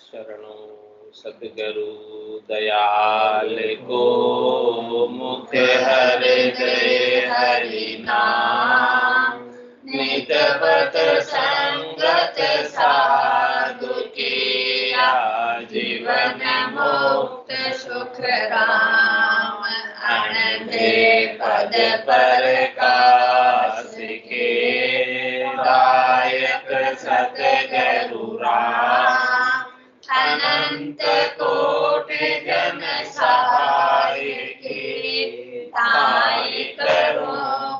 शरणो सद्गुरु दयाल को मुख हृदय हरि नाम नित बत संगत साधु किया जीवन मुक्त सुख राम अनंते पद पर कास के दायक सतगुरु राम अनंत कोटि जन सहाय के ताई करो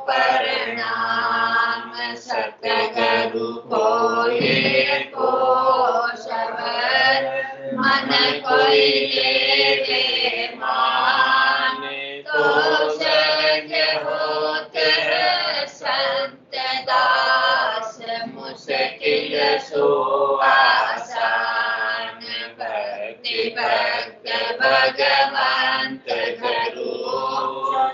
प्रणाम सतगुरु को ये को शबर मन कोई ले मान तो सज होते संत दास मुश्किल सो आसान भक्ति भक्त भगवंत गुरु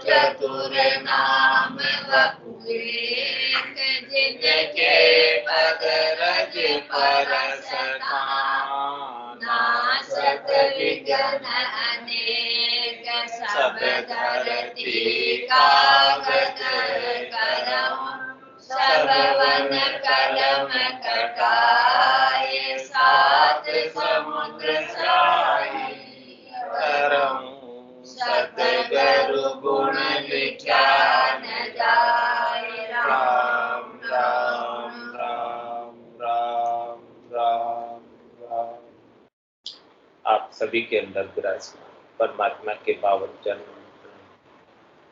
चतुर नाम वपुएक जिनके पद रज परस नासत विघ्न अनेक सब धरती कागद करम सब वन कलम कटाए सात समुद्र साई करम सतगुरु गुण विख्यान जाय राम राम राम राम राम राम। आप सभी के अंदर विराजमान परमात्मा के पावन चरण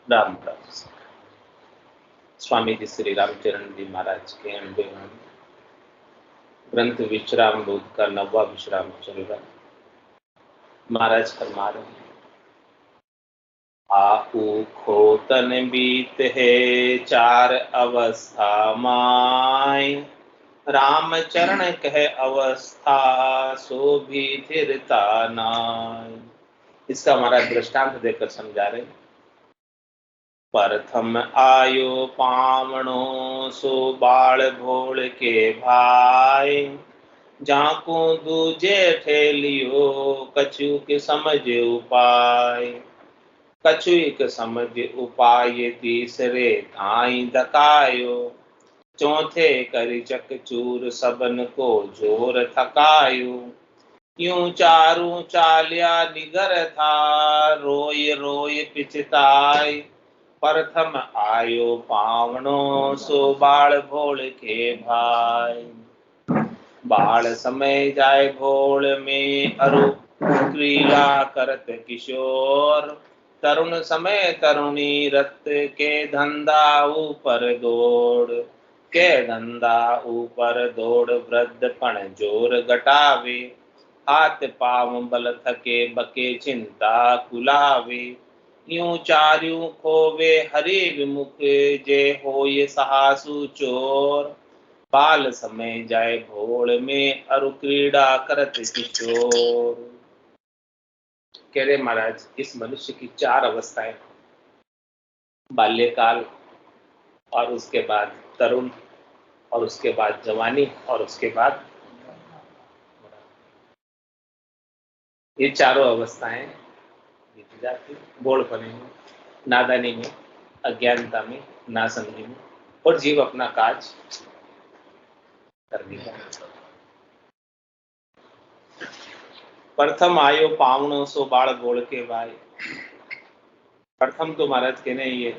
राम राम। स्वामी जी श्री रामचरण जी महाराज के अनुभव ग्रंथ विश्राम बोध का 9वां विश्राम चल रहा। महाराज फरमा रहे हैं, आऊ खोतन बीत है चार अवस्था माय राम चरण कह अवस्था सो भी थिरता नाय। इसका महाराज दृष्टांत देकर समझा रहे हैं। प्रथम आयो पावणो सो बाल भोल के भाई जाको दूजे ठेलियो कछु के समझ उपाय कछु के समझ उपाय तीसरे धाई धकायो चौथे करि चक चूर सबन को जोर थकायो यूं चारू चालिया निगर था रोय रोय पिचताय प्रथम आयो पावनो सो बाल भोल के भाई बाल समय जाय भोल में अरु क्रीड़ा करत किशोर तरुण समय तरुणी रत के धंधा ऊपर दौड़ वृद्ध पण जोर घटावे हाथ पाव बल थके बके चिंता कुलावे यूं चार्यू खोवे हरि विमुख जे होय सहासु चोर बाल समय जाय भोल में अरु क्रीड़ा करत किशोर। कह रहे महाराज इस मनुष्य की 4 अवस्थाएं, बाल्यकाल और उसके बाद तरुण और उसके बाद जवानी और उसके बाद ये चारों अवस्थाएं बीत जाती बोलपने में, नादानी में, अज्ञानता में, नासमझी में और जीव अपना काज करने का। प्रथम आयो पावनो सो बाल बोल के भाई। प्रथम तो महाराज कहने ये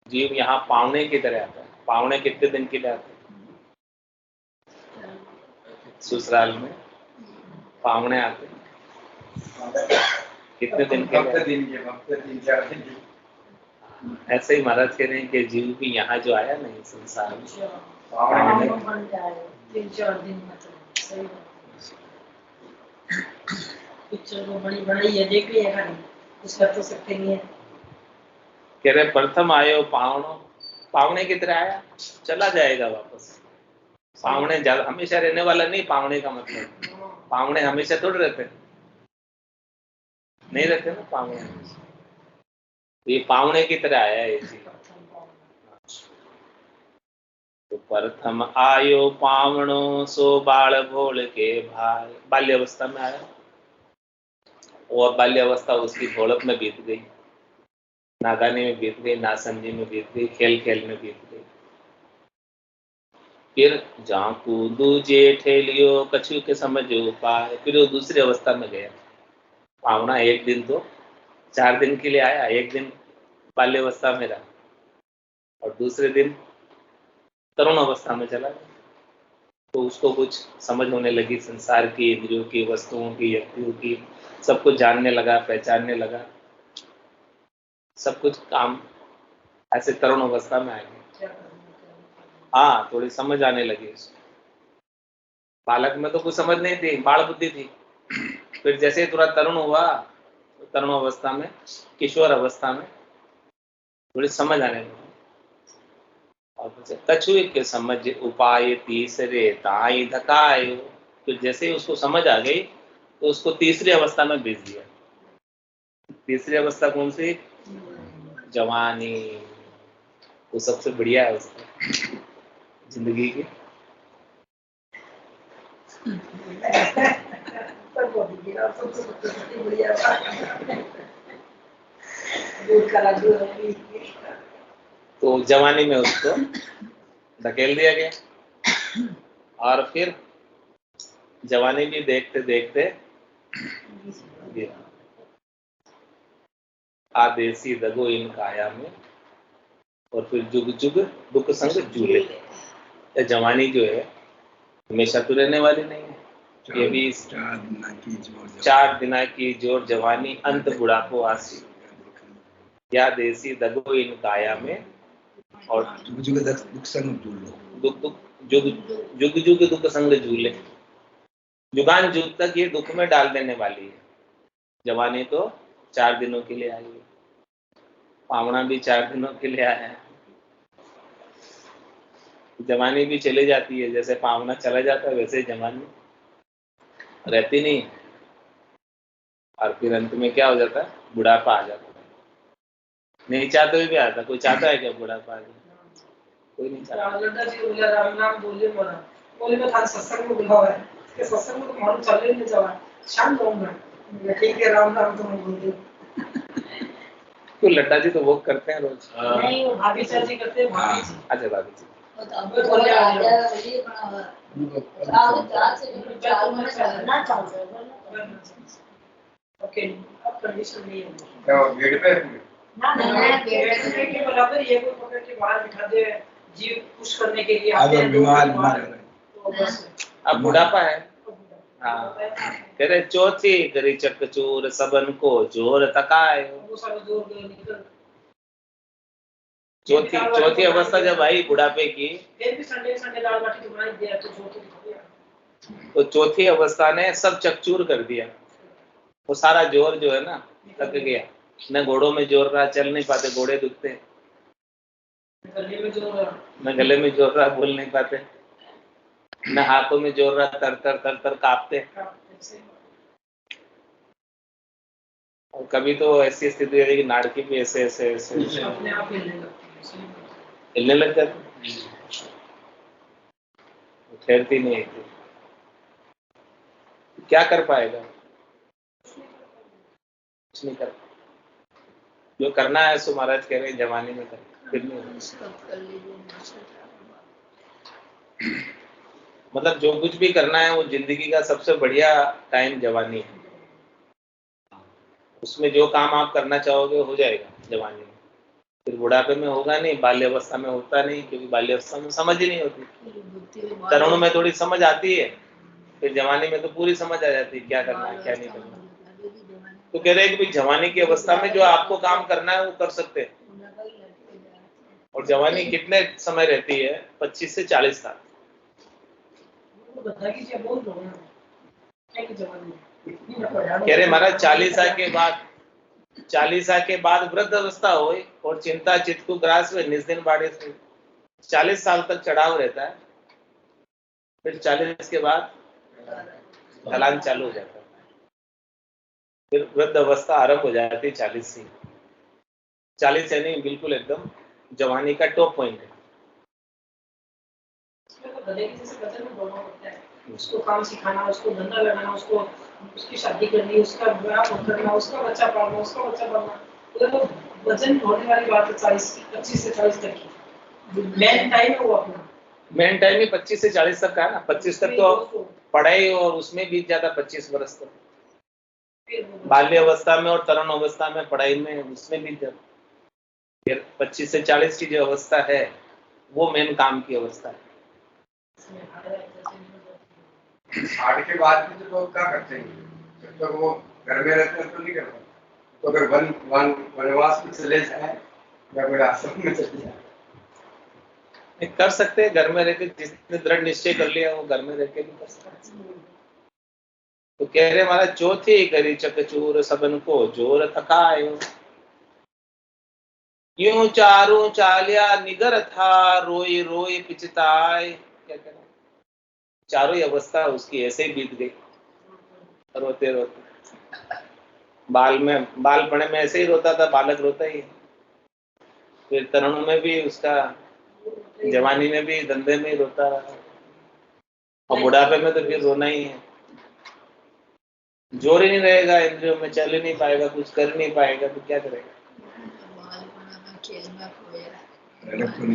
जीव यहाँ पावने की तरह आता है। पावने कितने दिन के लिए आते हैं? ससुराल में पावने आते कितने दिन के लिए? ऐसे ही महाराज कह रहे हैं कि जीव भी यहाँ जो आया नहीं संसार में 3-4 दिन मतलब पिक्चर को बड़ी ये देख ली है कुछ कर तो सकते नहीं है। कह रहे प्रथम आयो पावने की तरह आया चला जाएगा वापस। पावने ज्यादा हमेशा रहने वाला नहीं। पावने का मतलब पावने हमेशा थोड़े रहते नहीं रहते ना पावने। ये पावने की तरह आया है इसी। तो प्रथम आयो पावणो सो बाल भोल के भाई। बाल्यावस्था में आया और बाल्यावस्था उसकी भोलक में बीत गई, नादानी में बीत गई, नासमझी में बीत गई, खेल खेल में बीत गई। फिर झांकू दूजे ठेलियो कछु के समझ पाए, फिर वो दूसरी अवस्था में गया। पावना एक दिन तो 4 दिन के लिए आया, एक दिन बाल्यावस्था में रहा और दूसरे दिन तरुण अवस्था में चला गया। तो उसको कुछ समझ होने लगी संसार की, इंद्रियों की, वस्तुओं की, व्यक्तियों की, सब कुछ जानने लगा, पहचानने लगा, सब कुछ काम ऐसे तरुण अवस्था में आ गया। हाँ, थोड़ी समझ आने लगी उसको। बालक में तो कुछ समझ नहीं थी, बाल बुद्धि थी। फिर जैसे थोड़ा तरुण हुआ, तो तरुण अवस्था में, किशोर अवस्था में थोड़ी समझ आने लगी। और कछु के समझ उपाय तीसरे ताई धकायो। तो जैसे ही उसको समझ आ गई तो उसको तीसरी अवस्था में भेज दिया। तीसरी अवस्था कौन सी? जवानी। वो सबसे बढ़िया अवस्था जिंदगी की। तो जवानी में उसको धकेल दिया गया और फिर जवानी भी देखते देखते आदेसी दगो इन काया में, और फिर जुग जुग दुख संग झूले। ये जवानी जो है हमेशा तो रहने वाली नहीं है, ये भी 4 दिना की जोर जवानी अंत बुढ़ापो आसी। या देसी दगो इन काया में और जुग जुग दुख संग झूले। जुगान जुग तक ये दुख में डाल देने वाली है। जवानी तो 4 दिनों के लिए आई है, पावना भी 4 दिनों के लिए आया है। जवानी भी चली जाती है, जैसे पावना चला जाता है वैसे जवानी रहती नहीं। और फिर अंत में क्या हो जाता है? बुढ़ापा आ जाता है। नहीं चाहते हुए भी आता। कोई चाहता है क्या बुढ़ापा आ जाए? कोई नहीं चाहता। राम नाम बोले मरा बोले मैं थारे सत्संग में बुलावा है, के सत्संग में तो मालूम चल ही नहीं चला, शाम रहूंगा। ठीक है, राम नाम तो मैं बोलती हूँ। तो लड्डा जी तो वो करते हैं रोज। नहीं, वो भाभी जी करते हैं, भाभी जी। अच्छा, भाभी जी। ओके, अब कंडीशन नहीं है। गेट पे ना गेट के बराबर ये कोई पकड़ के बाहर बिठा दे, जीव पुश करने के लिए आते हैं। बीमार तो बस अब बुढ़ापा है। हाँ, कह रहे चौथी करी चकचूर सबन को जोर तकाए। वो सारा जोर निकल। चौथी अवस्था जब आई बुढ़ापे की, फिर भी संडे दाल बाटी तो बना दिया, तो जोर तो दिया। तो चौथी अवस्था ने सब चकचूर कर दिया। वो सारा जोर जो है ना थक गया। न घोड़ों में जोर रहा, चल नहीं पाते, घोड़े दुखते। गले में जोर रहा, न गले में जोर रहा, बोल नहीं पाते। न हाथों में जोर रहा, तर तर तर तर कांपते। और कभी तो ऐसी स्थिति है कि नाड़की भी ऐसे ऐसे ऐसे अपने आप हिलने लग जाती, ठहरती नहीं है। क्या कर पाएगा? कुछ नहीं कर। जो करना है सो महाराज कह रहे हैं जवानी में कर, फिर नहीं। मतलब जो कुछ भी करना है वो जिंदगी का सबसे बढ़िया टाइम जवानी है। उसमें जो काम आप करना चाहोगे हो जाएगा जवानी में। फिर बुढ़ापे में होगा नहीं, बाल्यावस्था में होता नहीं, क्योंकि बाल्यावस्था में समझ ही नहीं होती। तरुण में थोड़ी समझ आती है, फिर जवानी में तो पूरी समझ आ जाती है क्या करना है क्या नहीं करना। तो कह रहे हैं कि जवानी की अवस्था में जो आपको काम करना है वो कर सकते हैं। और जवानी कितने समय रहती है? 25 से 40 साल। कह रहे महाराज 40 साल के बाद वृद्ध अवस्था हो और चिंता चित्त को ग्रास हुए निज दिन बाढ़े से 40 साल तक चढ़ाव रहता है। फिर 40 के बाद ढलान चालू हो जाता है। फिर वृद्ध अवस्था आरंभ हो जाती है 40 से। 40 यानी बिल्कुल एकदम जवानी का टॉप पॉइंट है। गधे की जैसे वजन में दोनों होता है, उसको काम सिखाना, उसको धंधा लगाना, उसको उसकी शादी करनी, उसका विवाह करना, उसका बच्चा पालना, उसका बच्चा पालना, तो वजन होने वाली बात है 25 से 40 तक की। मेन टाइम है वो अपना, मेन टाइम ही 25 से 40 तक का है ना। 25 तक तो पढ़ाई और उसमें बीत जाता, 25 वर्ष तक बाल्य अवस्था में और तरुण अवस्था में पढ़ाई में उसमें बीत जाता। फिर 25 से 40 की जो अवस्था है वो मेन काम की अवस्था है। 60 के बाद भी तो लोग क्या करते हैं, जब तक वो घर में रहते हैं तो नहीं करते, तो अगर वनवास में चले जाए या कोई आश्रम में चले जाए कर सकते हैं। घर में रहकर जिसने दृढ़ निश्चय कर लिया वो घर में रहकर भी कर सकते हैं। तो कह रहे हमारा चौथी करी चकचूर सबन को जोर थकायो, यूं चारू चालिया निगर था रोई रोई पिचताए। क्या कहना, चारों ही अवस्था उसकी ऐसे ही बीत गई रोते रोते। बालपने में ऐसे ही रोता था, बालक रोता ही है। फिर तरुण में भी उसका, जवानी में भी, धंधे में ही रोता रहा, और बुढ़ापे में तो फिर रोना ही है। जोर ही नहीं रहेगा, इंद्रियों में चल ही नहीं पाएगा, कुछ कर नहीं पाएगा, तो क्या करेगा।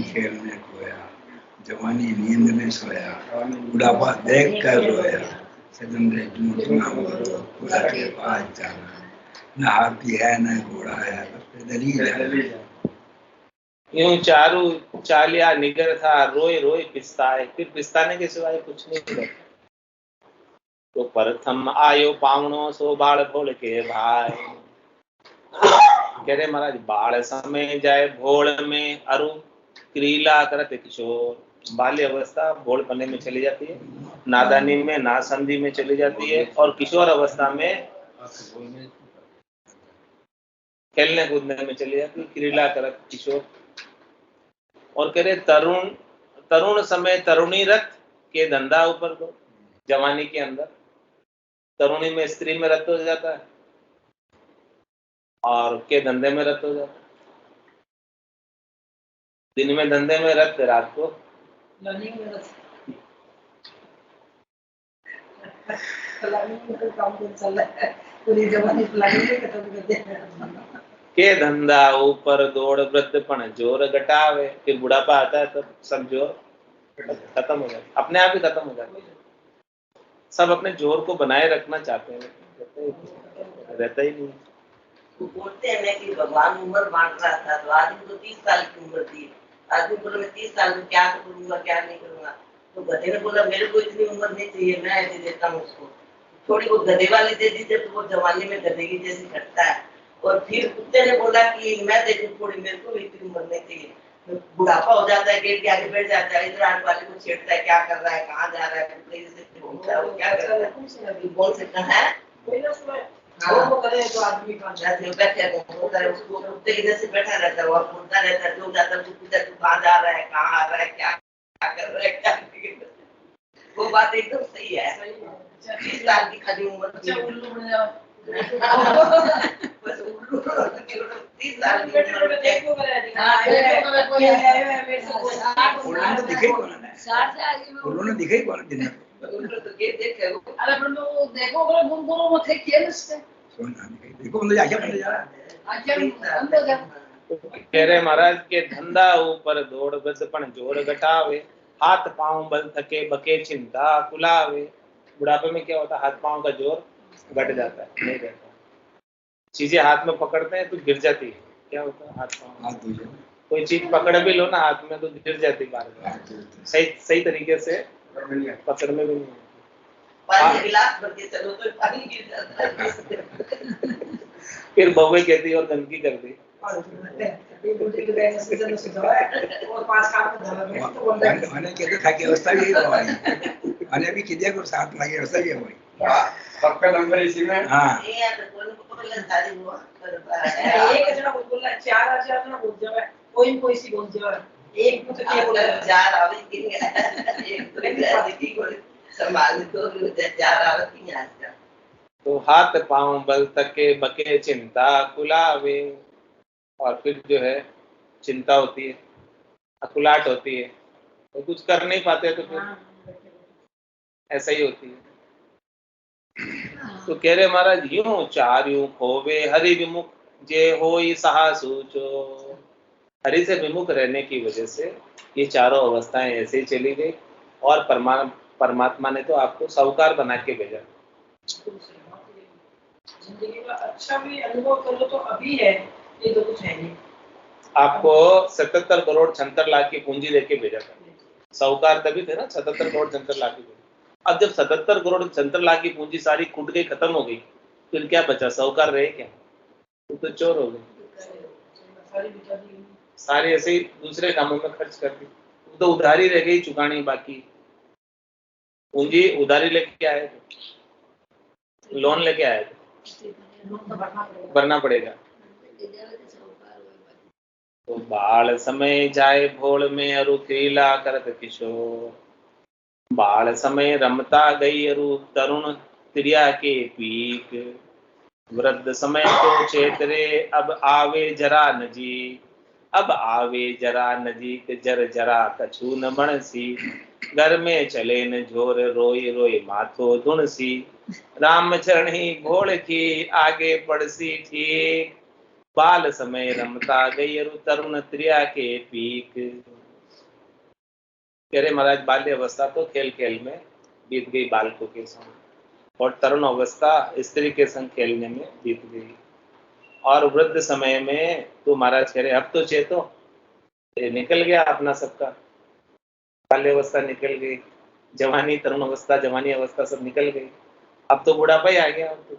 खेल में खोया, जवानी नींद में सोया, बुढ़ापा देख कर रोया, सजन रे खुदा के पास जाना, न हाथी है न घोड़ा है, पैदल ही जाना। यूं चारू चालिया निगर था रोए रोए पिस्ताए, फिर पिस्ताने के सिवाय कुछ नहीं करता। तो प्रथम आयो पावनो सो बाढ़ भोल के भाई। कह रहे महाराज, बाढ़ समय जाए भोल में अरु क्रीला करत किशोर। बाल्य अवस्था भोलपने में चली जाती है, नादानी में नासंधि में चली जाती है, और किशोर अवस्था में खेलने कूदने में चली जाती है, क्रीला करत किशोर। और कह रहे तरुण समय तरुणी रथ के धंधा ऊपर दो। जवानी के अंदर तरुणी में स्त्री में रत हो जाता है और के धंधे में रत हो जाता है। दिन में धंधे में रत, रात को लर्निंग में रत। प्लानिंग में काम चल रहा है, पूरी जवानी प्लानिंग में खत्म कर दिया। के धंधा ऊपर दौड़ वृद्धपन जोर घटावे। फिर बुढ़ापा आता है तब सब जोर खत्म हो जाता, अपने आप ही खत्म हो जाता है। सब अपने जोर को बनाए रखना चाहते हैं, रहता ही नहीं। वो बोलते हैं ना कि भगवान उम्र बांट रहा था, तो आदमी को 30 साल की उम्र दी। आदमी बोला मैं 30 साल में क्या करूंगा क्या नहीं करूंगा, तो गधे ने बोला मेरे को इतनी उम्र नहीं चाहिए, मैं ऐसे देता हूँ उसको। थोड़ी वो गधे वाली दे दी तो वो जवानी में गधे की जैसी घटता है। और फिर कुत्ते ने बोला कि मैं दे दूं थोड़ी, मेरे को इतनी उम्र नहीं चाहिए। तो बुढ़ापा हो जाता है, गेट के आगे बैठ जाता है, इधर आने वाले को छेड़ता है, क्या कर रहा है, कहाँ जा रहा है, कुत्ते जैसे घूमता है, वो क्या कर रहा है, बोल सकता है। वो करे तो आदमी का जाते बैठे होता है, उसको कुत्ते की जैसे बैठा रहता है, वो बोलता रहता है, जो जाता है उसको पूछता है तू कहाँ जा रहा है, कहाँ आ रहा है, क्या कर रहा है, क्या नहीं। वो बात एकदम सही है। 30 साल की खाली उम्र बस उल्लू 30 साल की उम्र देखो उन्होंने दिखे कौन है, उन्होंने दिखे कौन दिन तो ये देखे अरे पर वो देखो अगर गुण गुणों में थे खेल इससे देखो बंदे आके बंदे जा आके बंद हो गया। कह रहे महाराज के धंधा ऊपर दौड़ वृद्धपन जोर घटावे, हाथ पांव बल थके बके चिंता कुलावे। बुढ़ापे में क्या होता है, हाथ पांव का जोर घट जाता है, नहीं रहता। चीजें हाथ में पकड़ते हैं तो गिर जाती है। क्या होता है, हाथ पांव कोई चीज पकड़ भी लो ना हाथ में तो गिर जाती है बार। सही तरीके से पकड़ में भी नहीं। पानी गिलास भर के चलो तो पानी गिर जाता है। फिर बउए कहती और गंदगी कर दी। और पास काम कर रहा है तो बोल रहा है मैंने कहते था कि अवस्था भी है, मैंने भी किया को साथ में अवस्था भी है। सबका नंबर इसी में। हाँ ये तो कोई बोल शादी हुआ एक जना बोल रहा है 4000 ना बोल जावे, कोई सी बोल जावे, एक तो क्या बोल रहा है 4 आवे की एक तो शादी की कोई संभाल तो 4 आवे की आज का। तो हाथ पांव बल थके बके चिंता कुलावे। और फिर जो है चिंता होती है, अकुलाहट होती है, तो कुछ कर नहीं पाते तो फिर ऐसा ही होती है। तो कह रहे महाराज यूं चार्यूं खोवे हरि विमुख जे होई सहा सूचो। हरि से विमुख रहने की वजह से ये चारों अवस्थाएं ऐसे ही चली गई और परमात्मा ने तो आपको साहूकार बना के भेजा। जिंदगी का अच्छा भी अनुभव करो तो अभी है, ये तो कुछ है नहीं। आपको 77 करोड़ 76 लाख की पूंजी देके भेजा था, साहूकार तभी थे ना 77 करोड़ 76 लाख की। अब जब 77 करोड़ 76 लाख की पूंजी सारी कूट गई, खत्म हो गई, फिर क्या बचा? साहूकार रहे क्या? तो चोर हो गए, सारे ऐसे ही दूसरे कामों में खर्च कर दी। तो उधारी रह गई चुकानी बाकी। पूंजी उधारी लेके आए थे, लोन लेके आए थे, भरना पड़ेगा। तो बाल समय जाए भोल में अरु क्रीला करत किशोर। बाल समय रमता गई अरु तरुण त्रिया के पीक। वृद्ध समय तो छेतरे अब आवे जरा नजीक। अब आवे जरा नजीक जर जरा कछु न बणसी। घर में चले न झोर रोई रोई माथो धुणसी। राम चरणी भोल की आगे पड़सी ठीक। बाल समय रमता गई अरु तरुण त्रिया के पीक। कह रहे महाराज बाल्य अवस्था तो खेल खेल में बीत गई बालकों के संग, और तरुण अवस्था स्त्री के संग खेलने में बीत गई, और वृद्ध समय में तो महाराज कह रहे अब तो चेतो, ये निकल गया अपना सबका। बाल्य अवस्था निकल गई, जवानी तरुण अवस्था जवानी अवस्था सब निकल गई, अब तो बुढ़ापा ही आ गया। अब तो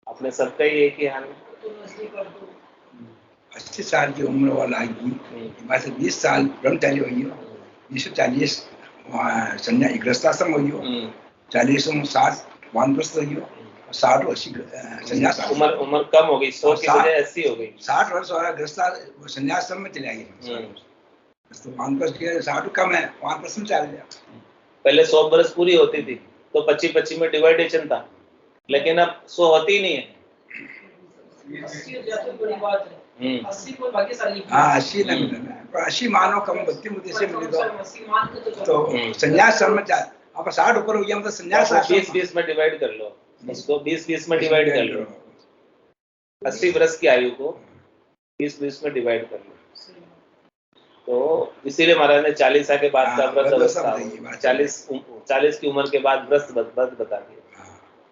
अपने सबका ही एक ही हाल है। 80 साल की उम्र वाला आदमी 20 साल ब्रह्मचारी हो, 240 संन्यास गृहस्थाश्रम हो, 40 60 वानप्रस्थ हो, 60 80 संन्यास। उम्र कम हो गई, 100 की बजाय 80 हो गई। 60 वर्ष वाला गृहस्थ संन्याश्रम में चले गए, तो वानप्रस्थ के 60 कम है, वानप्रस्थ में चले गया। पहले 100 बरस पूरी होती थी तो 25-25 में डिवाइडेशन था, लेकिन अब 100 होती नहीं है। 80 को भाग्यशाली। हाँ 80 नहीं मिलना, पर 80 मानो कम भक्ति मुझे से मिले तो संन्यास में आप 60 ऊपर हो गया मतलब संन्यास 20-20 में डिवाइड कर लो, इसको 20-20 में डिवाइड कर लो, 80 वर्ष की आयु को 20-20 में डिवाइड कर लो। तो इसीलिए महाराज ने 40 के बाद का व्रत अवस्था, 40 की उम्र के बाद व्रत बता दिया।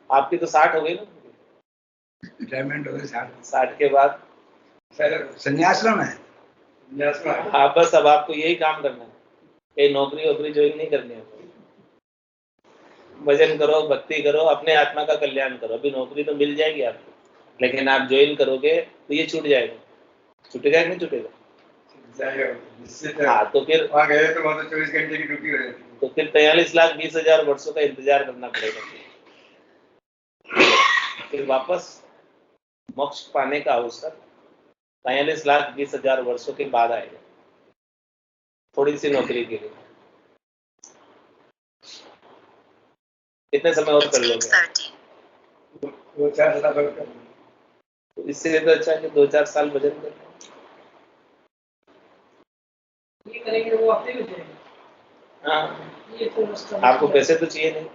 आपकी तो 60 हो गई ना, रिटायरमेंट हो गई 60 के बाद संन्याश्रम है। हाँ बस अब आपको यही काम करना है, ये नौकरी वोकरी ज्वाइन नहीं करनी है। भजन करो, भक्ति करो, अपने आत्मा का कल्याण करो। अभी नौकरी तो मिल जाएगी आपको, लेकिन आप ज्वाइन करोगे तो ये छूट जाएगा। छूटेगा कि नहीं छूटेगा? हाँ तो फिर वहाँ गए तो वहाँ तो 24 घंटे की ड्यूटी हो जाती है। तो फिर 43,20,000 वर्षों का इंतजार करना पड़ेगा। फिर वापस मोक्ष पाने का अवसर 43,20,000 वर्षों के बाद आएगा, थोड़ी सी नौकरी के लिए। कितने समय और कर लोगे? 2-4 साल और कर। तो इससे तो अच्छा है कि 2-4 साल भजन करें। ये करेंगे वो अपने में जाएगा। हाँ, ये तो आपको पैसे तो चाहिए नहीं?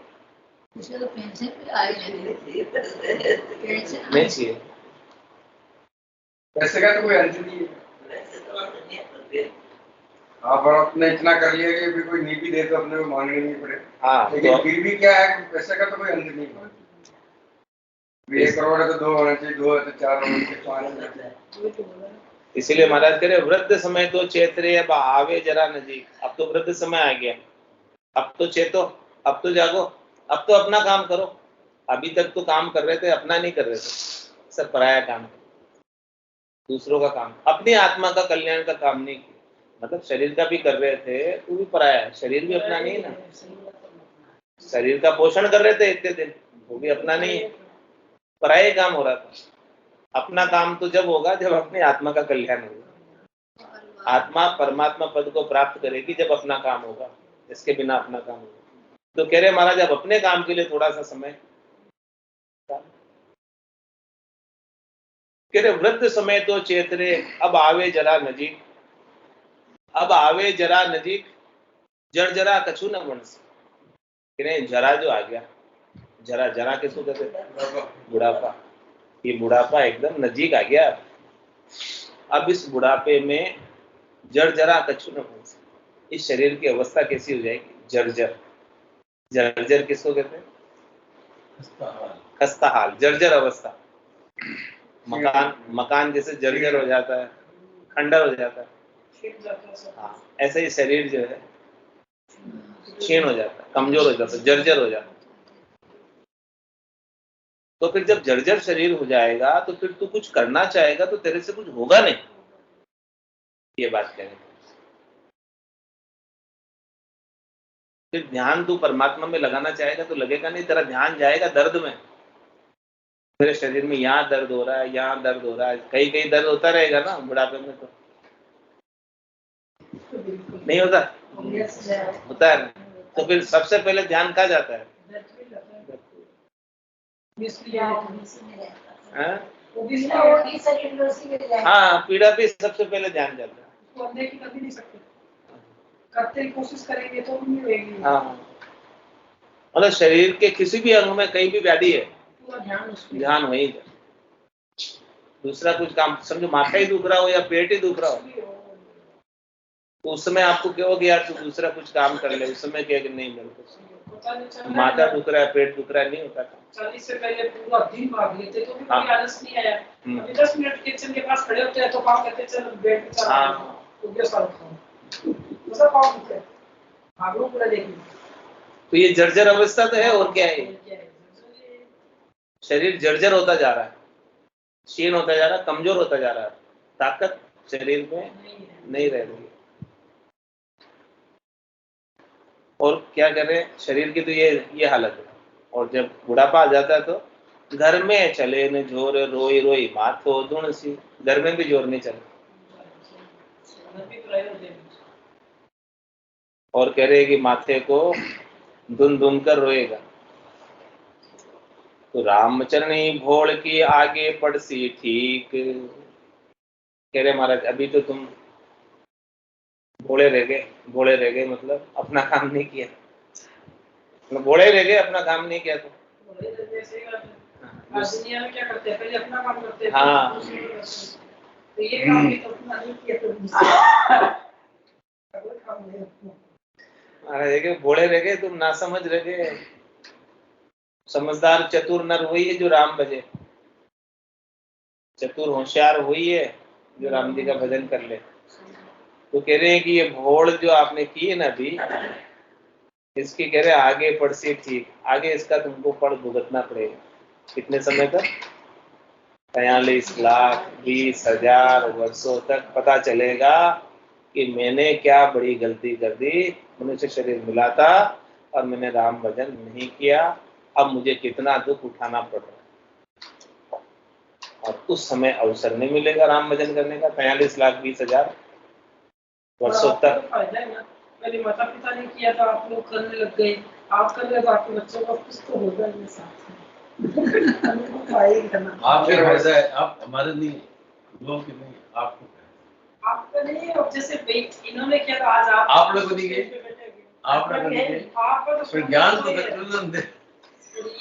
मुझे तो पेंशन पे आए नहीं चाहिए। पैसे का तो कोई अंत नहीं है। आप अपने इतना कर लिया कि भी कोई नीति दे तो अपने को मांगने नहीं पड़े। हाँ, लेकिन तो फिर भी क्या है, पैसे का तो कोई अंत नहीं है। 1 करोड़ है तो 2 होना चाहिए, 2 है तो 4 होना चाहिए, 5 होना चाहिए। इसीलिए महाराज कह रहे वृद्ध समय तो चेतरे अब आवे जरा नजीक। अब तो वृद्ध समय आ गया, अब तो चेतो, अब तो जागो, अब तो अपना काम करो। अभी तक तो काम कर रहे थे, अपना नहीं कर रहे थे, सब पराया काम, दूसरों का काम, अपनी आत्मा का कल्याण का काम नहीं किया। मतलब शरीर का भी कर रहे थे तो भी पराया है, शरीर भी अपना नहीं है ना। शरीर का पोषण कर रहे थे इतने दिन, वो भी अपना नहीं है, पराया काम हो रहा था। अपना काम तो जब होगा जब अपनी आत्मा का कल्याण होगा। आत्मा परमात्मा पद को प्राप्त करेगी जब अपना काम होगा, इसके बिना अपना काम होगा। तो कह रहे महाराज अब अपने काम के लिए थोड़ा सा समय। कह रहे वृद्ध समय तो चेतरे अब आवे जरा नजीक। अब आवे जरा नजीक जड़ जरा कछु न बणसी। कि नहीं, जरा जो आ गया, जरा जरा किसको कहते हैं? बुढ़ापा। ये बुढ़ापा एकदम नजीक आ गया। अब इस बुढ़ापे में जड़ जरा कछु न बणसी, इस शरीर की अवस्था कैसी हो जाएगी? जर्जर। जर्जर किसको कहते हैं? खस्ता हाल, जर्जर अवस्था। मकान जैसे जर्जर हो जाता है, खंडर हो जाता है, हाँ, ऐसे ही शरीर जो है क्षीण हो जाता है, कमजोर हो जाता है, जर्जर हो जाता है। तो फिर जब जर्जर शरीर हो जाएगा तो फिर तू कुछ करना चाहेगा तो तेरे से कुछ होगा नहीं, ये बात कहें। फिर ध्यान तू परमात्मा में लगाना चाहेगा तो लगेगा नहीं, तेरा ध्यान जाएगा दर्द में। मेरे शरीर में यहाँ दर्द हो रहा है, यहाँ दर्द हो रहा है, कहीं कहीं दर्द होता रहेगा ना बुढ़ापे में, तो नहीं होता? होता है। तो फिर सबसे पहले ध्यान कहाँ जाता है? हाँ, पीड़ा पे सबसे पहले ध्यान जाता है। कभी नहीं सकते, करते ही कोशिश करेंगे तो नहीं होगी। हाँ, मतलब शरीर के किसी भी अंग में कहीं भी व्याधि है, ध्यान वही है। दूसरा कुछ काम, समझो माथा ही दुख रहा हो या पेट ही दुख रहा हो, तो उस समय आपको क्या हो कि यार तू दूसरा कुछ काम कर ले, उस समय क्या कि नहीं मेरे को माथा दुख रहा है, पेट दुख रहा है, नहीं होता। 40 से पहले पूरा दिन भाग लेते तो भी कोई आलस नहीं आया। अभी 10 मिनट किचन के पास खड़े होते हैं तो काम करते चल बेड पे चला, तो क्या सारा खाओ, ऐसा काम होता है, भागो पूरा देखिए। तो ये जर्जर अवस्था तो है, और क्या है? शरीर जर्जर होता जा रहा है, क्षीण होता जा रहा है, कमजोर होता जा रहा है, ताकत शरीर में नहीं रह रही। और क्या करे, शरीर की तो ये हालत है। और जब बुढ़ापा आ जाता है तो घर में चले न जोर रोई रोई माथो धुन सी, घर में भी जोर नहीं चले। और कह रहे कि माथे को धुन धुन कर रोएगा। तो रामचरणी भोल की आगे पड़सी ठीक। कह रहे महाराज अभी तो तुम भोले रह गए, मतलब अपना काम नहीं किया, मतलब भोले रह गए, अपना काम नहीं किया। तो दुनिया में क्या करते हैं, पहले अपना काम करते हैं, हाँ, तो ये काम भी तो अपना नहीं किया तो भोले रह गए, तुम ना समझ रह गए। समझदार चतुर नर वही है जो राम भजे, चतुर होशियार वही है जो राम जी का भजन कर ले। तो कह रहे हैं कि ये भोल जो आपने की है ना अभी, इसकी कह रहे आगे पड़सी ठीक, आगे इसका तुमको पड़ भुगतना पड़ेगा। कितने समय तक? 43,20,000 वर्षों तक पता चलेगा कि मैंने क्या बड़ी गलती कर दी, मनुष्य शरीर मिला था और मैंने राम भजन नहीं किया, अब मुझे कितना दुख उठाना पड़ रहा है। और उस समय अवसर नहीं मिलेगा राम भजन करने का 43,20,000 वर्षों तक। मेरे माता पिता ने किया था, आप लोग करने लग गए, आप कर रहे तो आपके बच्चों का कुछ तो होगा ही साथ में। आप हमारे नहीं, लोगों के नहीं, आपका नहीं। अब जैसे इन्होंने किया था, आज आप लोग नहीं गए, आप लोग नहीं गए, आपका ज्ञान तो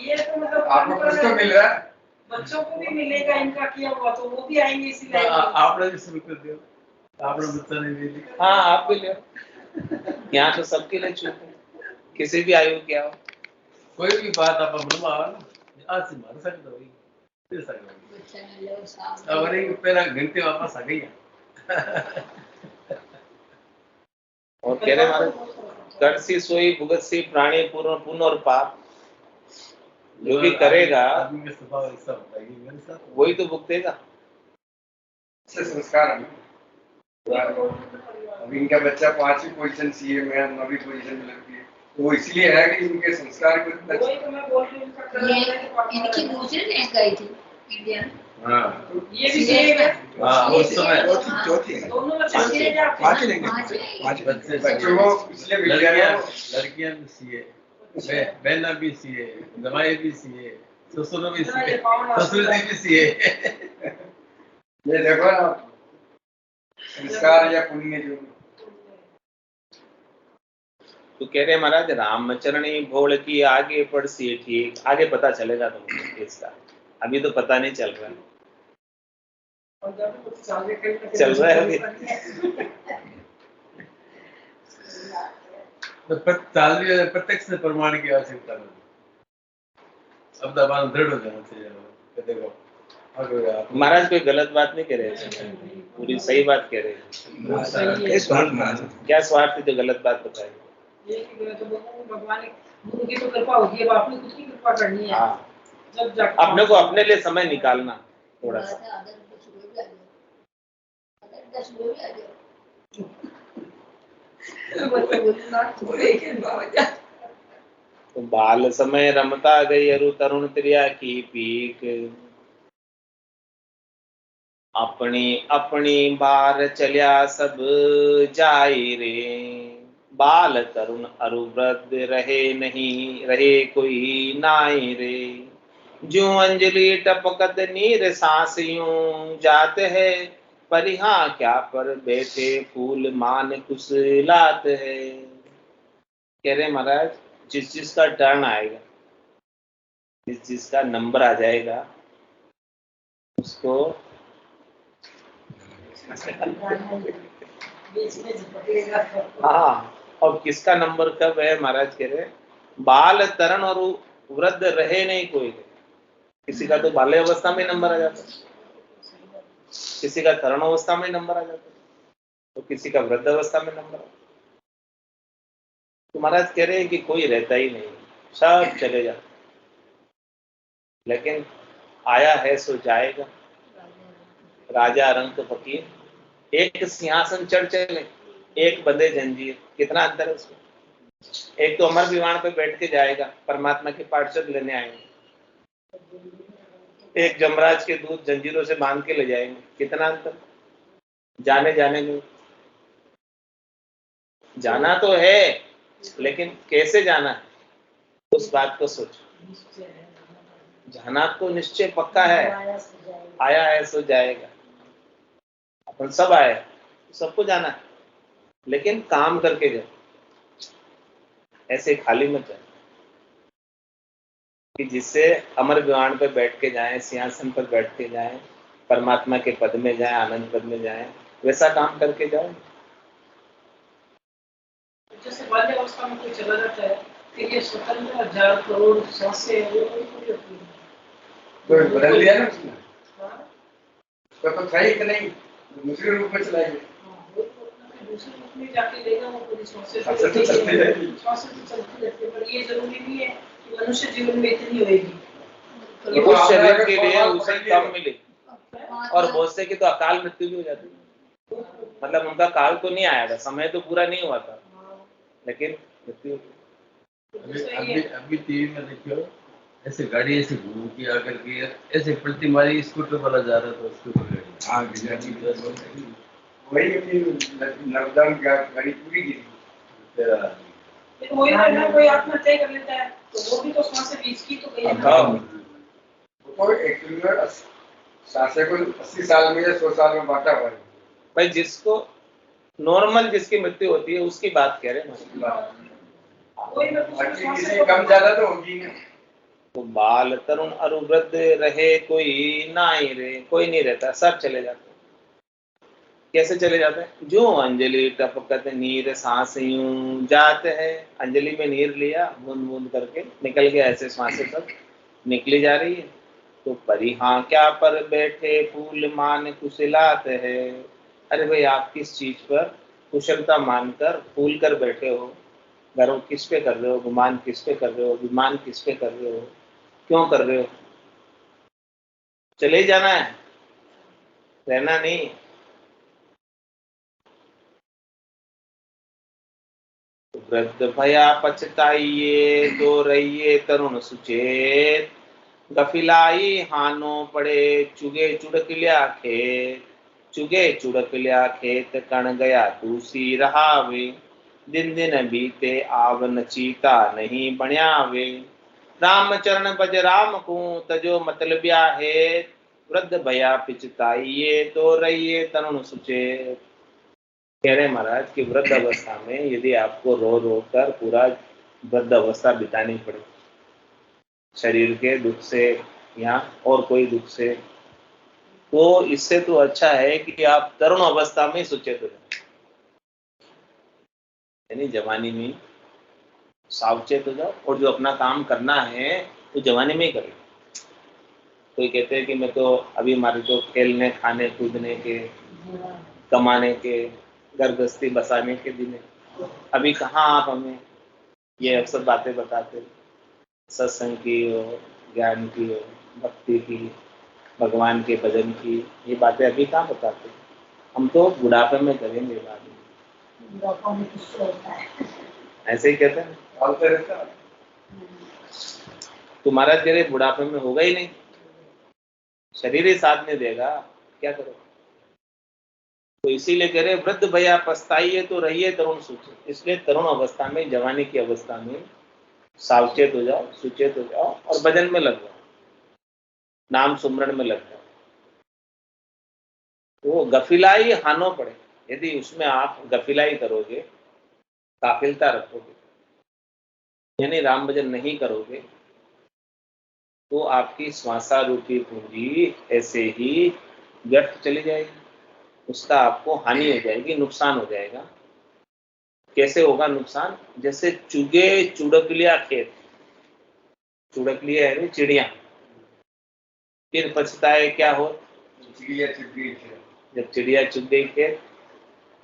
ये तो मतलब आपको कुछ तो मिल रहा है, बच्चों को भी मिलेगा इनका किया हुआ, तो वो भी आएंगे इसीलिए। आप लोग शुरू कर दिया, आप लोग बच्चा नहीं दे। हाँ, आप भी ले, यहाँ तो सबके लिए छूट है, किसी भी आयु क्या हो, कोई भी बात आप बनवा आज से मार सकते हो, फिर सकते हो, और एक पहला घंटे वापस आ गई। और कह रहे हमारे करसी सोई भुगत सी प्राणी पुण्य और पाप, जो भी करेगा आदमी का स्वभाव ऐसा होता है कि मेरे साथ वही तो भुगतेगा। संस्कार है। अब इनका बच्चा 5वीं पोजीशन सीए में, 9वीं पोजीशन में लगती है, वो इसलिए है कि इनके संस्कार को इतना। वही तो मैं बोल रही हूँ, इनकी दूसरी रैंक आई थी इंडिया में। हाँ, ये भी सीए है। हाँ, उस समय चौथी दोनों बच्चे सीए जाते पांच हैं। लेंगे, बच्चों को इसलिए विद्यालय लड़कियां भी सीए, बहना भी सीए, जमाई भी सीए, ससुर भी सीए, ससुर जी भी सीए। ये देखो ना, संस्कार या पुण्य जो तो कह रहे महाराज रामचरणी भोल की आगे पड़सी ठीक, आगे पता चलेगा तुमको इसका, अभी तो पता नहीं चल रहा है। चल रहा है अभी। तो प्रत्यक्ष से प्रमाण की आवश्यकता नहीं, अब दबान दृढ़ हो जाना चाहिए। देखो महाराज कोई गलत बात नहीं कह रहे, पूरी सही बात कह रहे हैं। क्या स्वार्थ है जो गलत बात बताए? भगवान की तो कृपा होती है, आपने खुद की कृपा करनी है। हाँ, अपने को अपने लिए समय निकालना थोड़ा सा। तो बाल समय रमता गई अरु तरुण त्रिया की पीक, अपनी अपनी बार चलिया सब जाई रे, बाल तरुण अरु वृद्ध रहे नहीं रहे कोई नाई रे, जो अंजलि टपकत नीर सांस यूं जात है, परिहा क्या पर बैठे फूल मान कुशलात है। कह रहे महाराज जिस जिसका टर्न आएगा, जिस जिसका नंबर आ जाएगा उसको हाँ, और किसका नंबर कब है महाराज कह रहे बाल तरण और वृद्ध रहे नहीं कोई, किसी का तो बाल्य अवस्था में नंबर आ जाता, किसी का तरण अवस्था में नंबर आ जाता, तो किसी का वृद्ध अवस्था में नंबर आता। तो महाराज कह रहे हैं कि कोई रहता ही नहीं, सब चले जाते, लेकिन आया है सो जाएगा। राजा रंग फकीर, एक सिंहासन चढ़ चले, एक बंधे जंजीर, कितना अंतर है उसमें। एक तो अमर विमान पे बैठ के जाएगा, परमात्मा के पार्षद लेने आएंगे, एक जमराज के दूत जंजीरों से बांध के ले जाएंगे, कितना अंतर। जाने जाने में जाना तो है, लेकिन कैसे जाना है उस बात को सोचो। जाना तो निश्चय पक्का है, आया है सो जाएगा, अपन सब आए, सबको जाना है, लेकिन काम करके जाओ, ऐसे खाली मत जाओ कि जिससे अमर विमान पर बैठ के जाएं, सिंहासन पर बैठ के जाएं, परमात्मा के पद में जाएं, आनंद पद में जाएं, वैसा काम करके जाओ। जैसे बाल्य अवस्था में कोई चला जाता है, फिर ये स्वतंत्र 1000 करोड़ सांसें वो पूरी होती है, तो बदल दिया ना उसने, तो था ही कि नहीं, दूसरे रूप में चला गया, दूसरे रूप में जाके लेगा वो पूरी सांसें तो चलती रहेगी, सांसें तो चलती रहती है। पर ये जरूरी नहीं है कि मनुष्य जीवन में इतनी होएगी, उस शरीर के लिए उसे कम मिले, और बहुत से की तो अकाल मृत्यु भी हो जाती है, मतलब उनका काल तो नहीं आया था, समय तो पूरा नहीं हुआ था, लेकिन मृत्यु। अभी टीवी में देखियो, ऐसे गाड़ी ऐसे घूम के आकर के ऐसे पलटी मारी, स्कूटर वाला जा रहा था, स्कूटर वही नर्मदा गाड़ी पूरी गिरी, लेकिन वही ना कोई आत्महत्या कर लेता है तो वो भी तो सांसें बीच की तो गई है ना। तो एक्चुअली सांसें को 80 साल में या 100 साल में बांटा हुआ है भाई, जिसको नॉर्मल जिसकी मृत्यु होती है उसकी बात कह रहे हैं, किसी कम ज्यादा तो होगी ना। तो बाल तरुण अरु वृद्ध रहे कोई नाई रे, कोई नहीं रहता, सब चले जाते। कैसे चले जाते हैं? जो अंजलि टपकत नीर सांस यूं जाते है, अंजलि में नीर लिया, बूंद बूंद करके निकल गया, ऐसे सांसें सब निकली जा रही है। तो परिहां क्या पर बैठे फूल मान कुशलात है, अरे भाई आप किस चीज पर कुशलता मानकर फूल कर बैठे हो, गर्व किस पे कर रहे हो, गुमान किस पे कर रहे हो, अभिमान किस पे कर रहे हो, क्यों कर रहे हो? चले जाना है, रहना नहीं। वृद्ध भया पछताइए तो रहिए तरुण सुचेत, गफिलाई हानो पड़े चुगे चुड़क लिया खेत, चुगे चुड़क लिया खेत कण गया दूसी रहावे, दिन दिन बीते आवन चीता नहीं बण्यावे, राम चरण बज राम को तजो मतलबिया है, वृद्ध भया पिछताइए तो रहिए तरुण सुचेत। कह रहे महाराज कि वृद्ध अवस्था में यदि आपको रो रो कर पूरा वृद्ध अवस्था बितानी पड़े, शरीर के दुख से या और कोई दुख से, तो इससे तो अच्छा है कि आप तरुण अवस्था में सुचेत हो जाए, यानी जवानी में सावचेत हो जाओ और जो अपना काम करना है तो जवानी में ही करें। कोई कहते हैं कि मैं तो अभी हमारे तो खेलने खाने कूदने के कमाने के घर गृहस्थी बसाने के दिन है, अभी कहाँ आप हमें ये अक्सर बातें बताते, सत्संग की हो, ज्ञान की हो, भक्ति की, भगवान के भजन की, ये बातें अभी कहाँ बताते। हम तो बुढ़ापे में करेंगे बाद में, ऐसे ही कहते हैं। तुम्हारा तेरे बुढ़ापे में होगा ही नहीं, शरीर ही साथ नहीं देगा, क्या करो। तो इसीलिए कह रहे वृद्ध भैया पछताइए तो रहिए तरुण सुचेत। इसलिए तरुण अवस्था में, जवानी की अवस्था में सावचेत हो जाओ, सुचेत हो जाओ और भजन में लग जाओ, नाम सुमरण में लग जाओ। वो गफिलाई हानो पड़े, यदि उसमें आप गफिलाई करोगे, काफिलता रखोगे, यानी राम भजन नहीं करोगे, तो आपकी श्वासा रूपी पूंजी ऐसे ही व्यर्थ चली जाएगी, उसका आपको हानि हो जाएगी, नुकसान हो जाएगा। कैसे होगा नुकसान? जैसे चुगे चुड़कलिया खेत, चुड़कलिया है चिड़िया, फिर पछताए क्या हो, जब चिड़िया चुग गई खेत,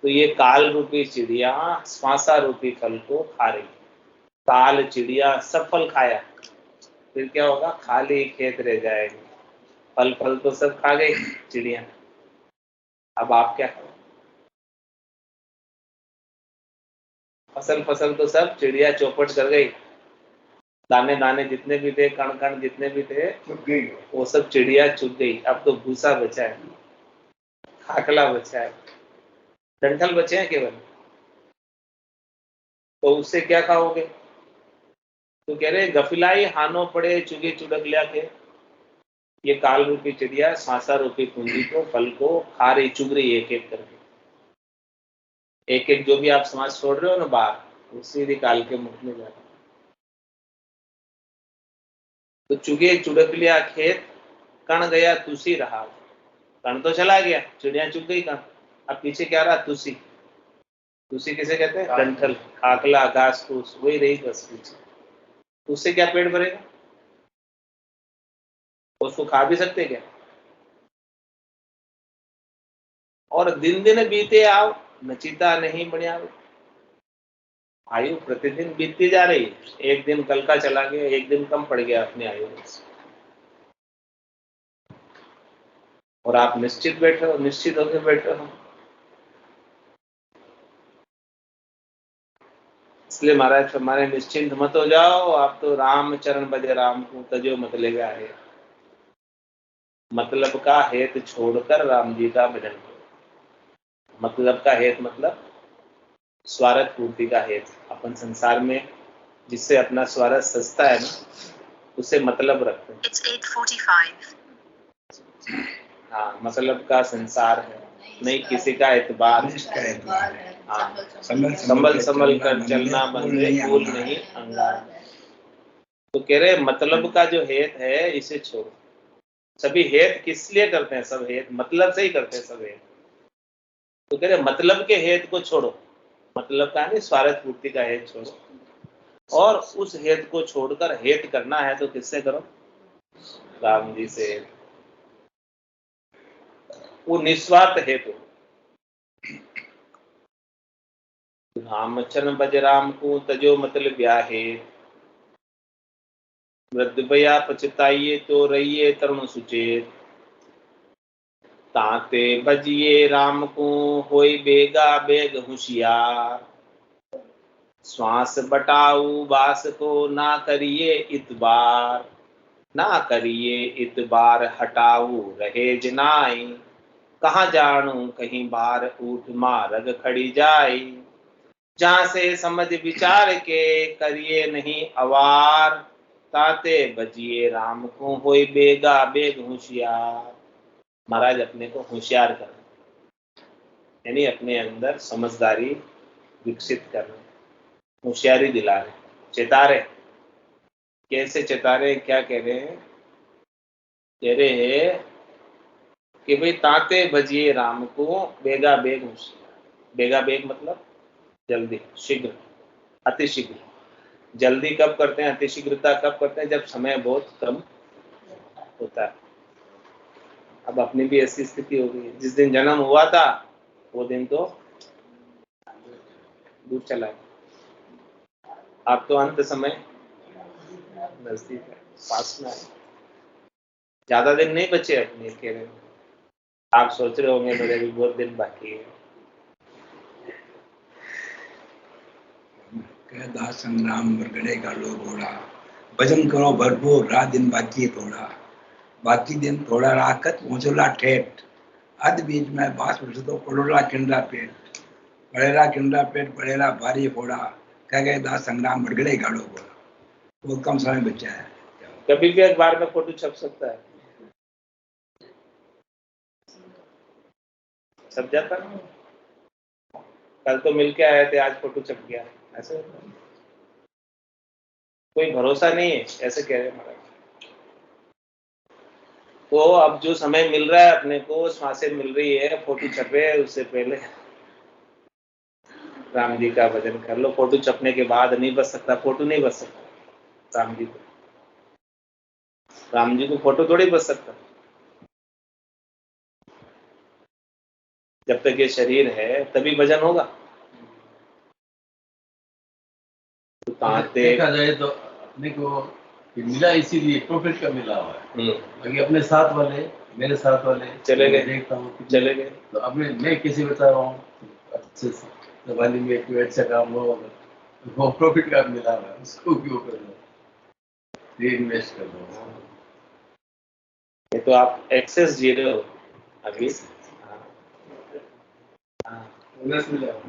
तो ये काल रूपी चिड़िया श्वासा रूपी फल को खा रही। काल चिड़िया सब फल खाया, फिर क्या होगा? खाली खेत रह जाएगा, फल तो सब खा गई चिड़िया, अब आप क्या करो? फसल तो सब चिड़िया चौपट कर गई, दाने दाने जितने भी थे, कण कण जितने भी थे, वो सब चिड़िया चुग गई। अब तो भूसा बचा है, खाकला बचा है, डंठल बचे हैं केवल, तो उससे क्या खाओगे? तो कह रहे गफिलाई हानो पड़े चुगे चुड़कलिया के, ये काल रूपी चिड़िया सांसा रूपी पूंजी को, फल को खा रही, चुग रही एक एक करके। एक एक जो भी आप समाज छोड़ रहे हो ना बाहर, वो सीधी काल के मुख में जा रहा है। तो चुगे चुड़कलिया खेत, कण गया तुसी रहा। कण तो चला गया, चिड़िया चुग गई कण, अब पीछे क्या रहा? तुसी। तुसी किसे कहते हैं? डंठल, खाकला, घास फूस, वही रही बस पीछे। उससे क्या पेट भरेगा? उसको खा भी सकते क्या? और दिन दिन बीते आओ, नचिता नहीं बढ़िया। आयु प्रतिदिन बीतती जा रही, एक दिन कल का चला गया, एक दिन कम पड़ गया अपनी आयु में, और आप निश्चित बैठे हो, निश्चित होकर बैठे हो। इसलिए महाराज हमारे निश्चिंत मत हो जाओ, आप तो राम चरण भज राम को तजो मत ले गए। मतलब का हेत छोड़कर राम जी का भजन करो। मतलब का हेत मतलब स्वार्थ पूर्ति का हेत। अपन संसार में जिससे अपना स्वार्थ सस्ता है ना, उसे मतलब रखते हैं। It's 8:45. हाँ, मतलब का संसार है, नहीं किसी का एतबार। हाँ, संभल कर चलना बंदे, भूल नहीं अंगार। तो कह रहे मतलब का जो हेत है इसे छोड़ो। सभी हेत किस लिए करते हैं? सब हेत मतलब से ही करते हैं सब हेत। तो कह रहे मतलब के हेत को छोड़ो, मतलब का नहीं स्वार्थ पूर्ति का हेत छोड़ो, और उस हेत को छोड़कर हेत करना है तो किससे करो? राम जी से। वो निस्वार्थ हेतु। राम चरण भज राम को तजो मतलब ब्याहे, वृद्ध भया पछताइए तो रहिए तरुण सुचेत। ताते भजिए राम को होई बेगा बेग होशियार, श्वास बटाऊ बास को ना करिए इतबार। ना करिए इतबार हटाऊ रहे जनाई, कहाँ जानू कहीं बार ऊठ मारग खड़ी जाई। जहाँ से समझ विचार के करिए नहीं अवार, ताते बजिए राम को होई बेगा बेग होशियार। महाराज अपने को होशियार कर, यानी अपने अंदर समझदारी विकसित कर रहे, होशियारी दिला रहे, चेता रहे। कैसे चेता रहे, क्या कह रहे हैं? कह रहे हैं कि भाई ताते बजिए राम को, बेगा बेग होशियार। बेगा बेग मतलब जल्दी, शीघ्र, अतिशीघ्र। जल्दी कब करते हैं, अतिशीघ्रता कब करते हैं? जब समय बहुत कम होता है। अब अपनी भी ऐसी स्थिति हो गई, जिस दिन जन्म हुआ था वो दिन तो दूर चला गया। अब तो अंत समय नजदीक है, पास में है, ज्यादा दिन नहीं बचे अपने के लिए। आप सोच रहे होंगे मेरे भी बहुत दिन बाकी है। कहदा संग्राम बरगड़े का लो घोड़ा, भजन करो भरपूर, रात दिन बाकी थोड़ा, बाकी दिन थोड़ा राकत पहुंचोला ठेठ, अध बीच में बास तो पड़ोला किंडा पेट, पड़ेला भारी फोड़ा, कह गए दास संग्राम बरगड़े का लो घोड़ा। बहुत कम समय बचा है। कभी भी अखबार में फोटो छप सकता है, छप जाता ना। कल तो मिलके आए थे, आज फोटो छप गया, ऐसे होता है। कोई भरोसा नहीं है, ऐसे कह रहे महाराज। तो अब जो समय मिल रहा है अपने को, सांसें मिल रही है, फोटो छपे उससे पहले राम जी का भजन कर लो। फोटो छपने के बाद नहीं बच सकता, फोटो नहीं बच सकता राम जी को। राम जी को फोटो थोड़ी बच सकता। जब तक ये शरीर है तभी भजन होगा। तो देखा जाए तो अपने को मिला इसीलिए प्रॉफिट का मिला हुआ है। बाकी अपने साथ वाले, मेरे साथ वाले चले गए, देखता हूँ चले गए। तो अपने मैं किसी बता रहा हूँ अच्छे से दिवाली में कोई अच्छा काम हो, वो प्रॉफिट का मिला हुआ है, उसको क्यों कर दो, इन्वेस्ट कर दो। ये तो आप एक्सेस जी रहे हो अभी।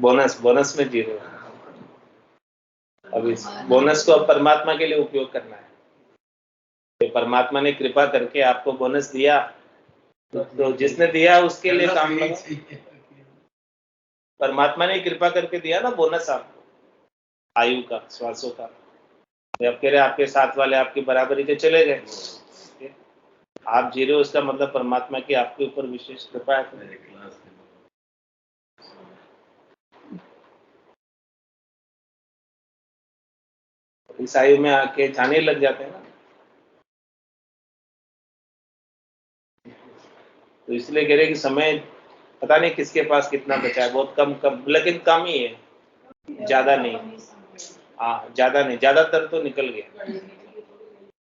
बोनस में जी रहे हो अभी। बोनस को अब परमात्मा के लिए उपयोग करना है। तो परमात्मा ने कृपा करके आपको बोनस दिया, तो जिसने दिया उसके लिए काम लगा। परमात्मा ने कृपा करके दिया ना बोनस आपको, आयु का, श्वासों का। अब कह रहे आपके साथ वाले आपकी बराबरी के चले गए, आप जी रहे हो, उसका मतलब परमात्मा की आपके ऊपर विशेष कृपा है। इस आयु में आके जाने लग जाते हैं ना, तो इसलिए कह रहे कि समय पता नहीं किसके पास कितना बचा है, बहुत कम कम, लेकिन कम ही है, ज्यादा नहीं। हाँ ज्यादा नहीं, ज्यादातर तो निकल गया।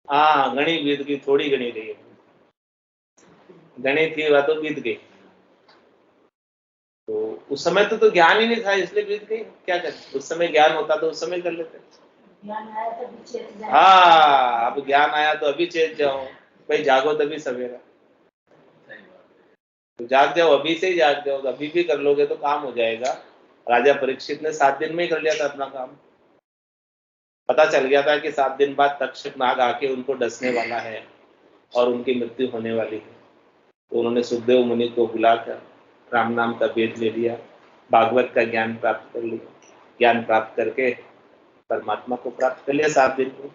हाँ घनी बीत गई, थोड़ी घनी रही है, घनी थी वह तो बीत गई। तो उस समय तो ज्ञान ही नहीं था, इसलिए बीत गई। क्या करते, उस समय ज्ञान होता तो उस समय कर लेते। हाँ अब ज्ञान आया तो अभी चेत जाओ भाई, जागो तभी सवेरा। तो जाग जाओ, अभी से ही जाग जाओ, अभी भी कर लोगे तो काम हो जाएगा। राजा परीक्षित ने 7 दिन में ही कर लिया था अपना काम। पता चल गया था कि 7 दिन बाद तक्षक नाग आके उनको डसने वाला है और उनकी मृत्यु होने वाली है। तो उन्होंने सुखदेव मुनि को बुलाकर राम नाम का वेद ले लिया, भागवत का ज्ञान प्राप्त कर लिया। ज्ञान प्राप्त करके परमात्मा को प्राप्त कर लिया 7 दिन में।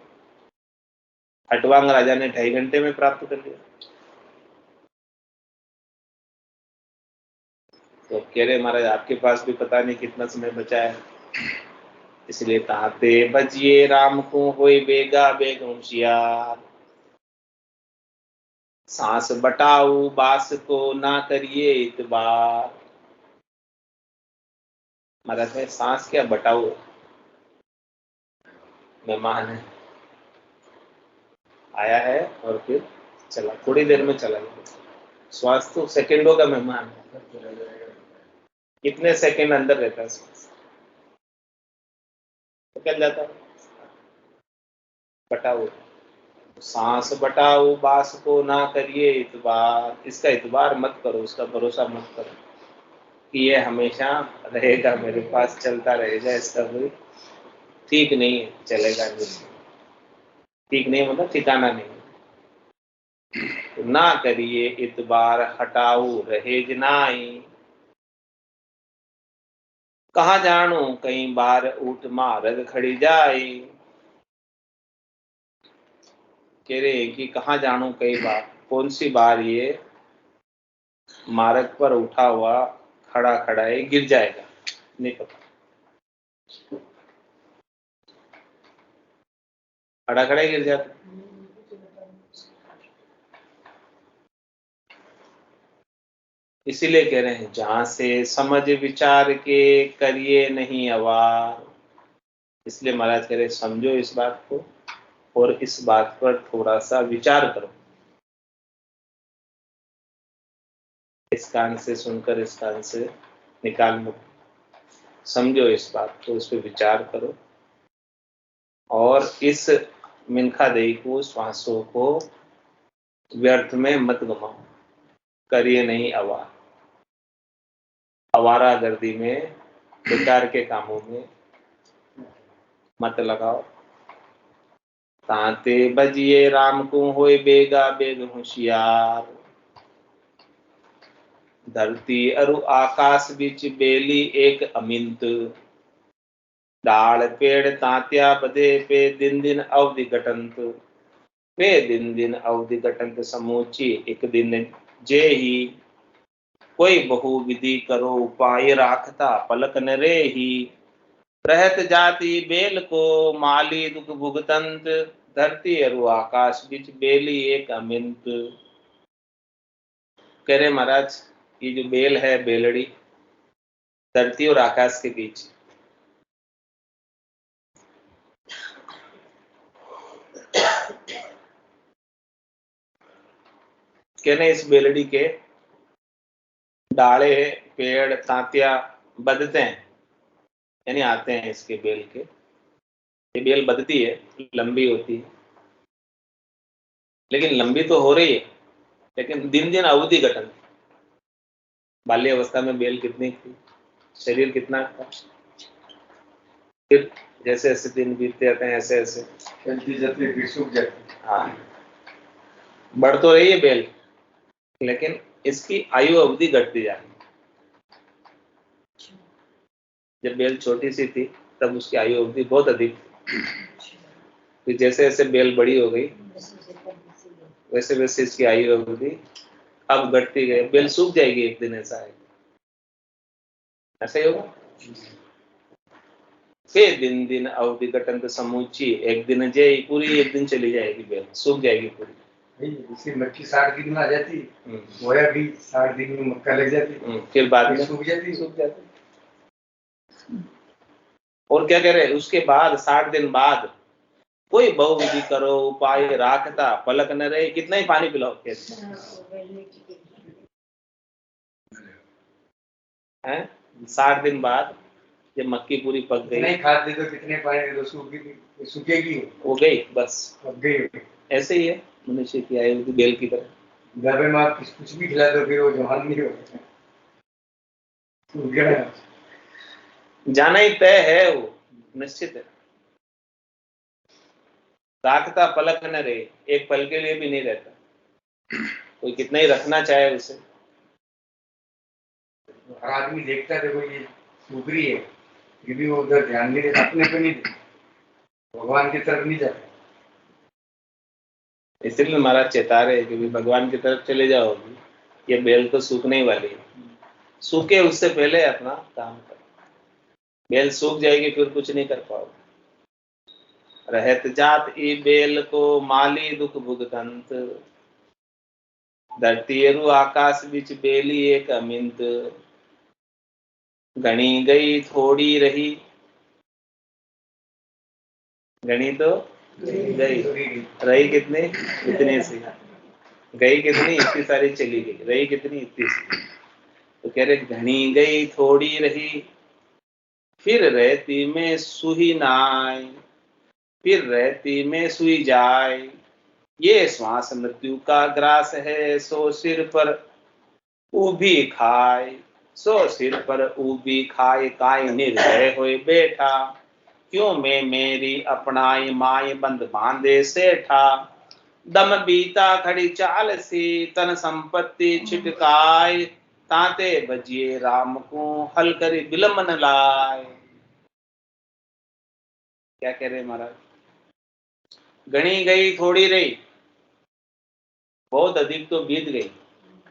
हटवांग राजा ने 2.5 घंटे में प्राप्त कर लिया। तो कह रहे महाराज आपके पास भी पता नहीं कितना समय बचा है, इसलिए ताते बजिए राम को होए बेगा बेग होशियार, सांस बटाऊ बास को ना करिए इतबार। महाराज में सांस क्या बटाऊ, मेहमान है, आया है और फिर चला, थोड़ी देर में चला गया। श्वास तो सेकंडों का मेहमान है, कितने सेकंड अंदर रहता है श्वास, निकल जाता है। बटाऊ, सांस बटाऊ बास को ना करिए इतबार, इसका इतबार मत करो, उसका भरोसा मत करो कि ये हमेशा रहेगा मेरे पास, चलता रहेगा, इसका कोई ठीक नहीं है, चलेगा नहीं। ठीक नहीं मतलब ठिकाना नहीं। तो ना करिए इतबार हटाऊ रहे जनाई, कहाँ जानू कई बार ऊट मारग खड़ी जाए। कह रहे हैं कि कहाँ जानू कई बार, कौन सी बार ये मार्ग पर उठा हुआ खड़ा खड़ा है गिर जाएगा, नहीं पता। खड़ा खड़ा ही गिर जाता। इसीलिए कह रहे हैं जहां से समझ विचार के करिए नहीं अवार। इसलिए महाराज कह रहे समझो इस बात को और इस बात पर थोड़ा सा विचार करो। इस कान से सुनकर इस कान से निकाल लो। समझो इस बात को, इस पर विचार करो और इस मिनखा देही को, श्वासों को व्यर्थ में मत गमाओ। करिए नहीं अवार, आवारा गर्दी में, बेकार के कामों में मत लगाओ। ताते बजिए राम को होए बेगा बेग होशियार। धरती अरु आकाश बीच बेली एक अमिंत। डाल पेड़ तांत्या बधे पे दिन दिन अवधि घटंत। पे दिन दिन अवधि घटंत समूची एक दिन जे ही। कोई बहु विधि करो उपाय राखता पलक न रे ही। रहत जाति बेल को माली दुख भुगतंत। धरती अरु आकाश बीच बेली एक अमिंत। कह रहे महाराज ये जो बेल है, बेलड़ी धरती और आकाश के बीच, कहने इस बेलड़ी के डाले पेड़ तांतिया बदते हैं, यानी आते हैं इसके बेल के। ये बेल बदती है, लंबी होती है, लेकिन लंबी तो हो रही है, लेकिन दिन दिन अवधि घटन। बाल्य अवस्था में बेल कितनी थी, शरीर कितना था, फिर जैसे जैसे दिन बीतते जाते हैं ऐसे ऐसे चलती जाती है, फिर सूख जाती है। हाँ, बढ़ तो रही है बेल, लेकिन इसकी आयु अवधि घटती जा रही है। जब बेल छोटी सी थी तब उसकी आयु अवधि बहुत अधिक थी। फिर जैसे जैसे बेल बड़ी हो गई वैसे वैसे इसकी आयु अवधि अब घटती गई। बेल सूख जाएगी एक दिन, ऐसा है, ऐसा ही होगा। फिर दिन दिन अवधि घटंत समूची एक दिन जय, पूरी एक दिन चली जाएगी बेल, सूख जाएगी पूरी। इसी मक्की 60 दिन में आ जाती, बोया भी 60 दिन में मक्का लग जाती, फिर बाद में सूख जाती। और क्या कह रहे हैं, उसके बाद 60 दिन बाद कोई बहुविधि करो उपाय राखता पलक न रहे। कितना ही पानी पिलाओ, कैसे हैं? 60 दिन बाद जब मक्की पूरी पक गई, कितने खाद दे दो, कितने पानी दे दो, सूखेगी, वो गई बस, पक गई। ऐसे ही है मनुष्य की आयु की बेल की तरह। घर में आप कुछ भी खिला दो फिर वो जवान नहीं होता, जाना ही तय है, वो निश्चित है। राखता पलक न रहे, एक पल के लिए भी नहीं रहता, कोई कितना ही रखना चाहे उसे। हर आदमी देखता है देखो ये सूख रही है, फिर भी वो उधर ध्यान नहीं देता, अपने पे नहीं देता, भगवान की तरफ नहीं जाता। इसलिए महाराज चेता रहे कि भगवान की तरफ चले जाओगी, ये बेल तो सूखने ही वाली है, सूखे उससे पहले अपना काम करो। बेल सूख जाएगी फिर कुछ नहीं कर पाओगे। रहत जात ई बेल को माली दुख भुगतंत। धरती अरु आकाश बीच बेली एक अमिंत। गणी गई थोड़ी रही, गणी तो गई, रही कितनी, इतनी सी। गई कितनी, इतनी सारी चली गई, रही कितनी, इतनी सी। तो कह रहे घनी गई थोड़ी रही, फिर रहती में सुही नाय, फिर रहती में सुई जाए। ये श्वास मृत्यु का ग्रास है, सो सिर पर ऊभी खाए, सो सिर पर ऊभी खाए, काय निर्भय होए बैठा। क्यों मैं मेरी अपनाई माय बंद बांधे सेठा। दम बीता खड़ी चाल सी, तन संपत्ति छिटकाय, ताते भजिए राम को हल करी विलंब न लाए। क्या कह रहे महाराज? गणी गई थोड़ी रही, बहुत अधिक तो बीत गई।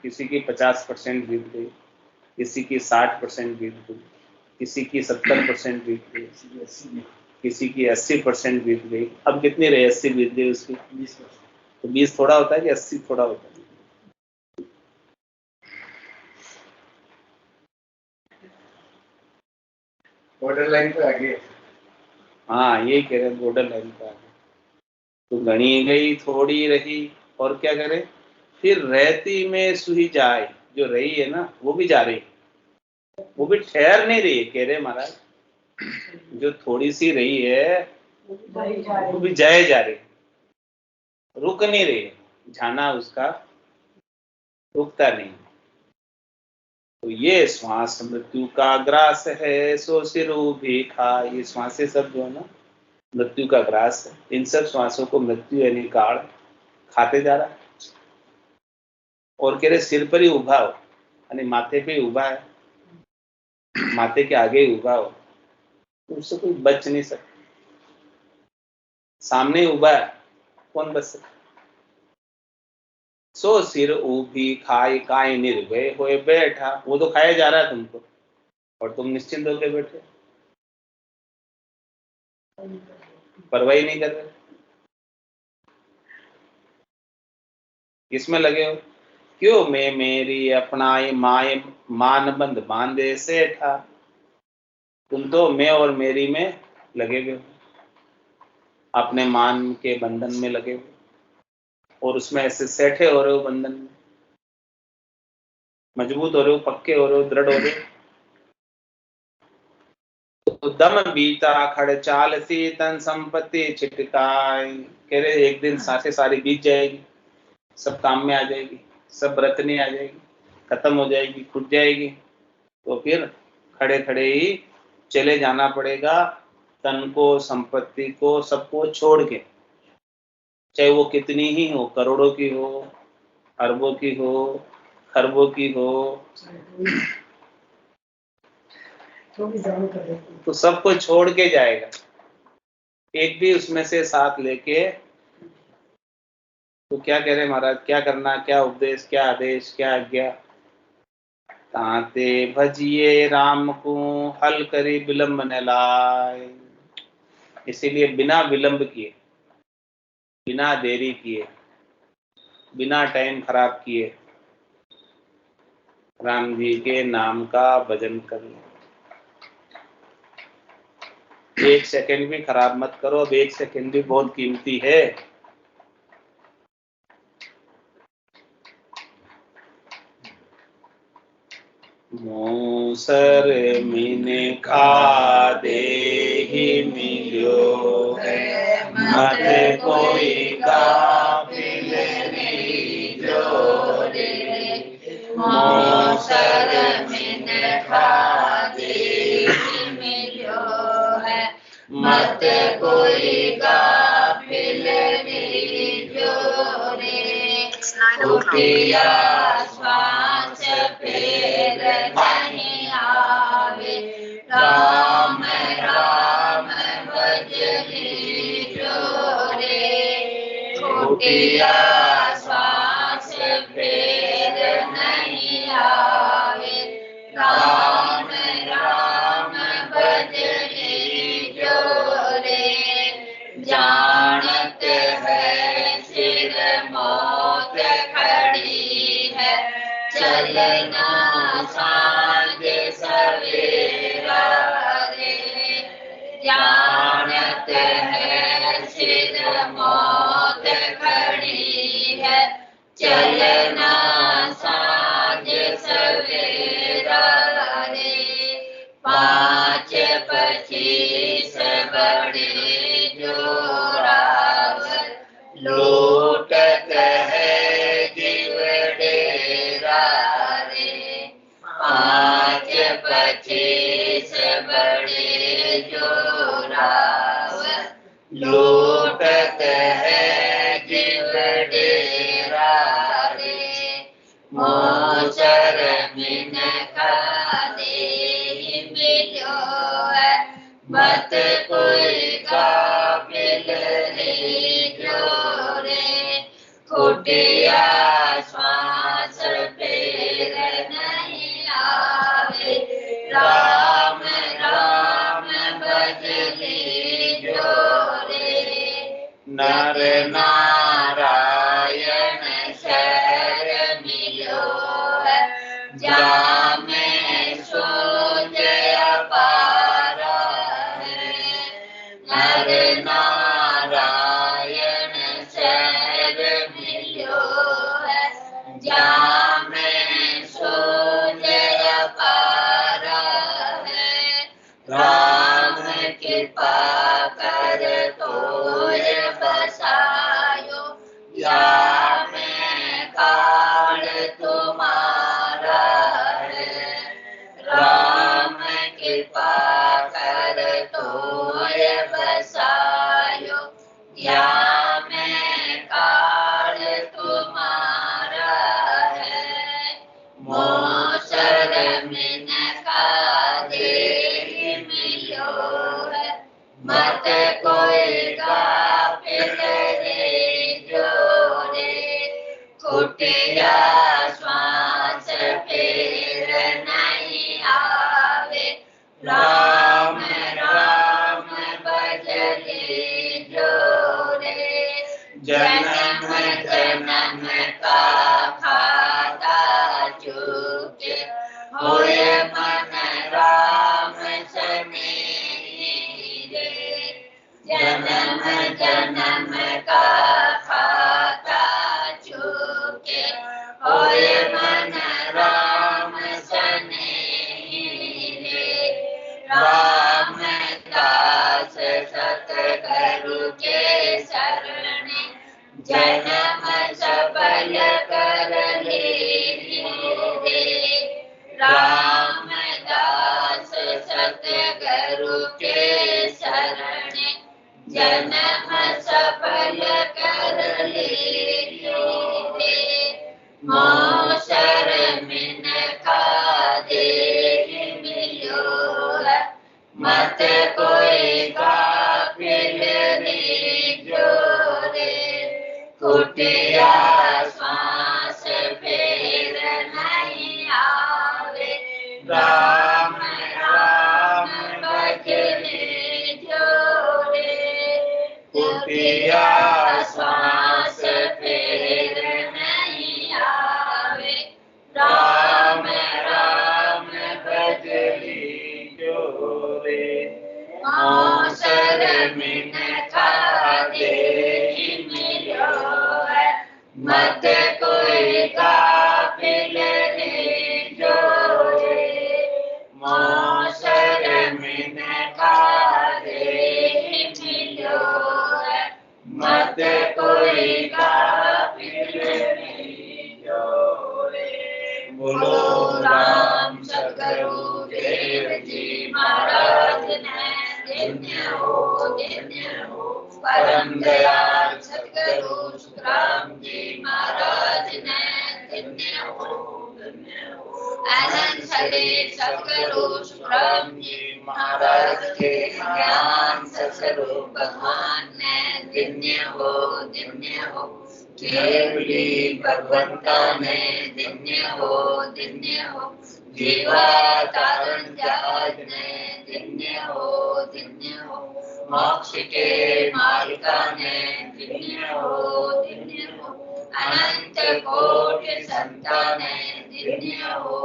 किसी की 50% बीत गई, किसी की 60% बीत गई, किसी की 70% बीत गई, किसी की 80% बीत गई। अब कितनी रही? 80 बीत गई उसकी। 20%। तो 20 थोड़ा होता है कि 80 थोड़ा होता है? बॉर्डर लाइन पे आ गए। हाँ, यही कह रहे, बॉर्डर लाइन पे आ गए। तो गणी गई थोड़ी रही, और क्या करे? फिर रहती में सुही जाए। जो रही है ना, वो भी जा रही, वो भी ठहर नहीं रही है। कह रहे महाराज, जो थोड़ी सी रही है वो भी जाए जा रही, रुक नहीं रही। जाना उसका रुकता नहीं। तो ये श्वास मृत्यु का ग्रास है, सो सिर भी खा। ये श्वासें सब जो है ना, मृत्यु का ग्रास है। इन सब श्वासों को मृत्यु यानी काल खाते जा रहा है। और कह रहे सिर पर ही उभा हो, यानी माथे पे ही उभा है, माथे के आगे ही उभा हो, तो उससे कोई बच नहीं सकता। सामने उभा है, कौन बच सकता? सो सिर ऊभी खाए काय निर्भय होए बैठा। वो तो खाया जा रहा है तुमको, और तुम निश्चिंत होकर बैठे, परवाही नहीं कर रहे। किसमें लगे हो? क्यों मैं मेरी अपनाई माए मान बंद बांधे से था। तुम तो मैं और मेरी में लगे हुए हो, अपने मान के बंधन में लगे हुए, और उसमें ऐसे सेठे हो रहे हो, बंधन में मजबूत हो रहे हो, पक्के हो रहे हो, दृढ़ हो रहे हो। तो दम बीता खड़ चाल सी तन संपत्ति छिटकाई। कह रहे एक दिन सांसें सारी बीत जाएगी, सब काम में आ जाएगी, सब बरतने आ जाएगी, खत्म हो जाएगी, खुट जाएगी। तो फिर खड़े खड़े ही चले जाना पड़ेगा, तन को, संपत्ति को, सबको छोड़ के। चाहे वो कितनी ही हो, करोड़ों की हो, अरबों की हो, खरबों की हो, तो सबको छोड़ के जाएगा, एक भी उसमें से साथ लेके। तो क्या कह रहे महाराज? क्या करना, क्या उपदेश, क्या आदेश, क्या आज्ञा? ताते भजिए राम को हल करी विलंब न लाए। इसीलिए बिना विलंब किए, बिना देरी किए, बिना टाइम खराब किए राम जी के नाम का भजन करो। 1 सेकंड भी खराब मत करो। अब 1 सेकंड भी बहुत कीमती है। मूसर मीने खा दे ही मिलो है, मत कोई काबिल जो रे। मूसर मीने खा दे ही मिलो है, मत कोई काबिल जो रे। उठिया श्वास फेर नहीं आवे, राम राम भजनी जोरे। उठिया श्वास फेर नहीं आवे, राम राम भजनी जोरे। जानत है सिर मौत खड़ी है, चलना सांझ सवेरा रे। जानत है सिर मौत खड़ी है, चलना सांझ सवेरा रे। 5 25 बड़े जोरावर, लूटत है जीव डेरा रे। कुटिया श्वास फिर नहीं आवे, राम राम भजली जोरे, नर नारायण शर मिलो है, जामे सोज अपारा है, नर नारायण शर मिलो है, जामे सोज अपारा है, राम कृपा कर तोय बसायो, या मैं काल तुम्हारा है, राम कृपा कर तोय बसायो, या मैं काल तुम्हारा है, मोसर मिन का देहि मिलो है, मत कोई गाफिल रे जोरे, कुटिया श्वास फिर नहीं आवे, राम राम भजली जोरे, जन्म जन्म का खाता चूके, होए मन राम सनेही रे, जन्म जन्म का खाता चूके, होए मन राम सनेही रे, राम दास सतगुरु के शरणे, जन्म सबल कर लीनी रे, राम दास सतगुरु के शरणे, जन्म सफल कर लीनी रे, मोसर मिन का देहि मिलो है, मत कोई गाफिल रे जोरे, कुटिया श्वास फिर नहीं आवे, राम राम भजली जोरे, कुटिया श्वास फिर नहीं आवे, राम राम भजली जोरे, मोसर मिन का देहि मिलो है, मत कोई गाफिल रे जोरे, मोसर मिन का देहि मिलो है, मत कोई गाफिल रे जोरे, बोलो राम सतगुरु देव जी महाराज ने, धन्य हो परम दयाल सतगुरु सुखराम जी महाराज ने, धन्य हो अनंत शरीर सतगुरु सुखराम जी महाराज के ज्ञान स्वरूप भगवान ने, धन्य हो केवली भगवंता ने, धन्य हो जीवा तारण जहाज ने, धन्य हो मोक्ष के मालिका ने, धन्य हो अनंत कोटि संताने, धन्य हो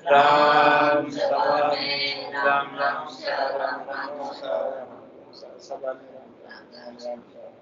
राम सभा में राम राम राम राम सभा में राम राम